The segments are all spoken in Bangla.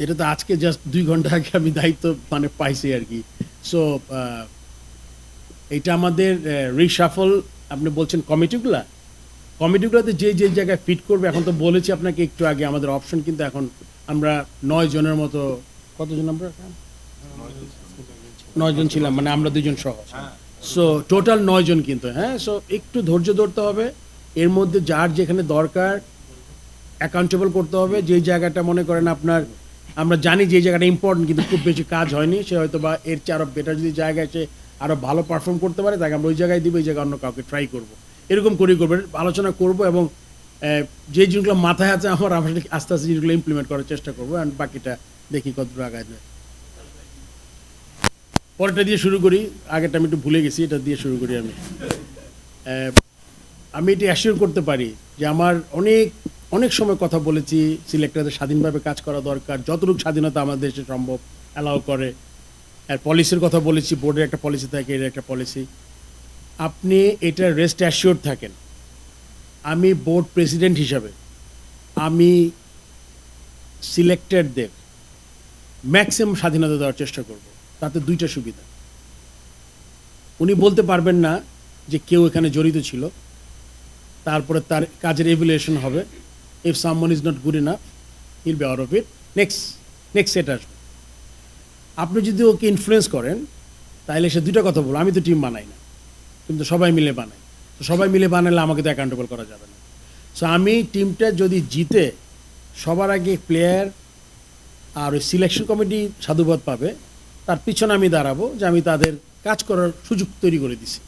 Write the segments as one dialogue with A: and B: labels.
A: এটা তো আজকে জাস্ট 2 ঘন্টা আগে আমি দায়িত্ব মানে পাইছি আর কি। সো এটা আমাদের রিশাফল। আপনি বলছেন কমিটিগুলোতে যে যে জায়গায় ফিট করবে, এখন তো বলেছি আপনাকে একটু আগে আমাদের অপশন কিন্তু এখন আমরা 9 জনের মতো, কতজন আমরা 9 জন ছিলাম, মানে আমরা 2 জন সহ। সো টোটাল 9 জন কিন্তু, হ্যাঁ। সো একটু ধৈর্য ধরতে হবে, এর মধ্যে যার যেখানে দরকার অ্যাকাউন্টেবল করতে হবে। যেই জায়গাটা মনে করেন আপনার, আমরা জানি যে জায়গাটা ইম্পর্টেন্ট কিন্তু খুব বেশি কাজ হয়নি, সে হয়তো বা এর চেয়ে আরও বেটার যদি জায়গায় সে আরও ভালো পারফর্ম করতে পারে, তাকে আমরা ওই জায়গায় দিব, ওই জায়গায় অন্য কাউকে ট্রাই করবো, এরকম করেই করবো, আলোচনা করবো। এবং যে জিনিসগুলো মাথায় আছে আমরা আস্তে আস্তে জিনিসগুলো ইমপ্লিমেন্ট করার চেষ্টা করবো, অ্যান্ড বাকিটা দেখি কতটুকু আগায় যায়। পরেরটা দিয়ে শুরু করি, আগেরটা আমি একটু ভুলে গেছি, এটা দিয়ে শুরু করি। আমি এটি অ্যাসিওর করতে পারি যে আমার অনেক সময় কথা বলেছি সিলেক্টরদের স্বাধীনভাবে কাজ করা দরকার, যতটুকু স্বাধীনতা আমাদের দেশে সম্ভব অ্যালাউ করে। আর পলিসির কথা বলেছি, বোর্ডের একটা পলিসি থাকে, এর একটা পলিসি। আপনি এটা রেস্ট অ্যাসিওর থাকেন, আমি বোর্ড প্রেসিডেন্ট হিসাবে আমি সিলেক্টেডদের ম্যাক্সিমাম স্বাধীনতা দেওয়ার চেষ্টা করব। তাতে দুইটা সুবিধা, উনি বলতে পারবেন না যে কেউ এখানে জড়িত ছিল, তারপরে তার কাজের এভ্যালুয়েশন হবে। If someone is not good enough, hill be out of it, next set আসবে। আপনি যদি ওকে ইনফ্লুয়েন্স করেন, তাহলে সে দুইটা কথা বলবো, আমি তো টিম বানাই না, কিন্তু সবাই মিলে বানাই। তো সবাই মিলে বানালে আমাকে তো অ্যাকাউন্টেবল করা যাবে না। সো আমি টিমটা যদি জিতে, সবার আগে প্লেয়ার আর ওই সিলেকশন কমিটি সাধুবাদ পাবে, তার পিছনে আমি দাঁড়াবো যে আমি তাদের কাজ করার সুযোগ তৈরি করে দিছি।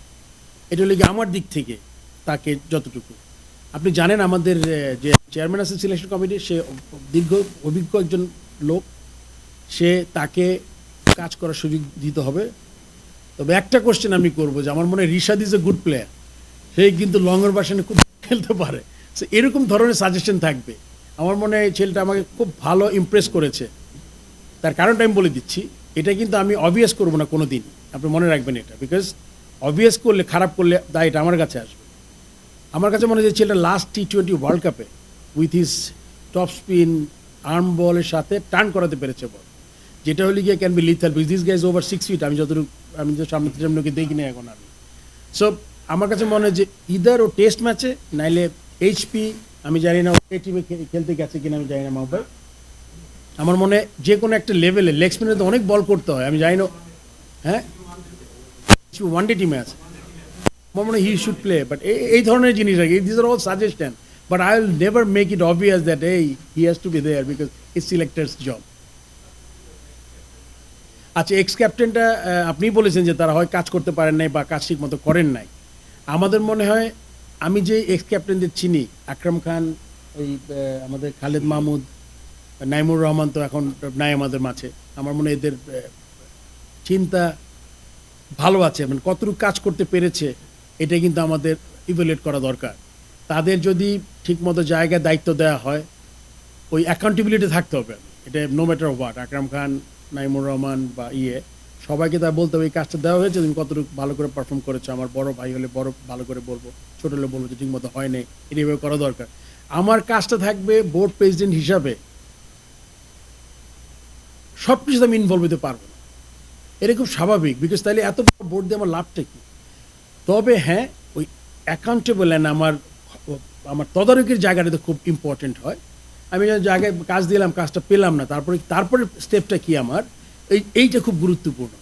A: এটা হলে কি আমার দিক থেকে তাকে যতটুকু। আপনি জানেন আমাদের যে চেয়ারম্যান আছে সিলেকশন কমিটির, সে অভিজ্ঞ একজন লোক, সে তাকে কাজ করার সুযোগ দিতে হবে। তবে একটা কোশ্চেন আমি করবো যে আমার মনে হয় Rishad is a good player, সে কিন্তু লংয়ের বাসনে খুব খেলতে পারে। সো এরকম ধরনের সাজেশন থাকবে। আমার মনে হয় ছেলেটা আমাকে খুব ভালো ইমপ্রেস করেছে। তার কারণটা আমি বলে দিচ্ছি, এটা কিন্তু আমি অবভিয়াস করবো না কোনো দিন, আপনি মনে রাখবেন এটা, বিকজ অবভিয়াস করলে, খারাপ করলে দায়টা আমার কাছে আসবে। আমার কাছে মনে হয় যে ছেলেটা লাস্ট T20 ওয়ার্ল্ড কাপে with his top spin arm বলের সাথে টার্ন করাতে পেরেছে বল, যেটা হলে গিয়ে can be lethal, because this guys over 6 feet. আমি তো সামনে দেখি না এখন আমি। সো আমার কাছে মনে হয় যে ইদার ও টেস্ট ম্যাচে, নাইলে HP, আমি জানি না ওই টিমে খেলতে গেছে কিনা, আমি জানি না মাহবুব। আমার মনে হয় যে কোনো একটা লেভেলে লেগ স্পিনে তো অনেক বল করতে হয়, আমি জানি না। হ্যাঁ, ওয়ানডে টিমে আছে, আমার মনে হয় হি শুড প্লে। বাট এই ধরনের জিনিস আর কি, this are all suggestion, but I will never make it obvious that he has to be there, because it's selectors job. আচ্ছা, এক্স ক্যাপ্টেনটা আপনি বলেছেন যে তারা হয় কাজ করতে পারেন নাই বা কাজ ঠিক মতো করেন নাই। আমাদের মনে হয়, আমি যে এক্স ক্যাপ্টেনদের চিনি, আকরাম খান, ওই আমাদের খালেদ মাহমুদ, নাইমুর রহমান তো এখন নাই আমাদের মাঝে। আমার মনে হয় এদের চিন্তা ভালো আছে, মানে কতটুকু কাজ করতে পেরেছে এটা কিন্তু আমাদের ইভ্যালুয়েট করা দরকার। তাদের যদি ঠিকমতো জায়গায় দায়িত্ব দেওয়া হয়, ওই অ্যাকাউন্টেবিলিটি থাকতে হবে। এটা no matter what, Akram Khan, Naimur Rahman বা সবাইকে তা বলতে হবে এই কাজটা দেওয়া হয়েছে, তুমি কতটুকু ভালো করে পারফর্ম করেছো। আমার বড় ভাই হলে বড় ভালো করে বলবো, ছোট হলে বলবো যে ঠিকমতো হয় নাই, এটা এভাবে করা দরকার। আমার কাজটা থাকবে বোর্ড প্রেসিডেন্ট হিসাবে সব কিছুতে আমি ইনভলভ হতে পারবো না, এটা খুব স্বাভাবিক, বিকজ তাহলে এত বোর্ড দিয়ে আমার লাভটা কি। তবে হ্যাঁ, ওই অ্যাকাউন্টেবল অ্যান্ড আমার তদারকির জায়গাটাতে খুব ইম্পর্টেন্ট হয়। আমি জায়গায় কাজ দিলাম, কাজটা পেলাম না, তারপরে স্টেপটা কি আমার, এইটা খুব গুরুত্বপূর্ণ।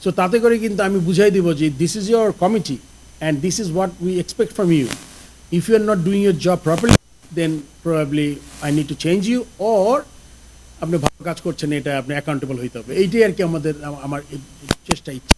A: সো তাতে করে কিন্তু আমি বুঝাই দিব যে this is your committee and this is what we expect from you. If you are not doing your job properly, then probably I need to change you, or আপনি ভালো কাজ করছেন, এটা আপনি অ্যাকাউন্টেবল হইতে হবে। এইটাই আর কি আমার চেষ্টা, ইচ্ছা।